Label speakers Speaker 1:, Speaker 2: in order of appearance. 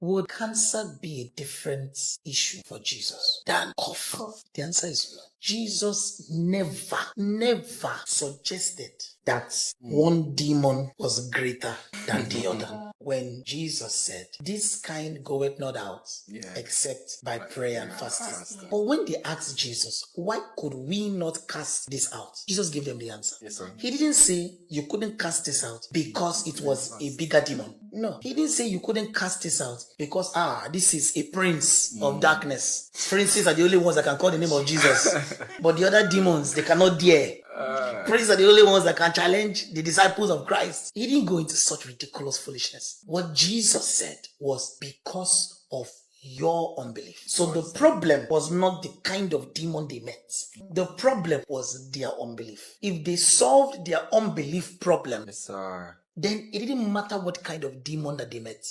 Speaker 1: Would cancer be a different issue for Jesus than cough? The answer is no. Jesus never suggested that one demon was greater than the other. When Jesus said, this kind goeth not out except by prayer and fasting. But when they asked Jesus, why could we not cast this out? Jesus gave them the answer.
Speaker 2: Yes, sir.
Speaker 1: He didn't say you couldn't cast this out because it was a bigger demon. No, he didn't say you couldn't cast this out because this is a prince of darkness. Princes are the only ones that can call the name of Jesus. But the other demons, they cannot dare. Princes are the only ones that can challenge the disciples of Christ. He didn't go into such ridiculous foolishness. What Jesus said was because of your unbelief. So the problem was not the kind of demon they met. The problem was their unbelief. If they solved their unbelief problem,
Speaker 2: Yes, sir.
Speaker 1: then it didn't matter what kind of demon that they met.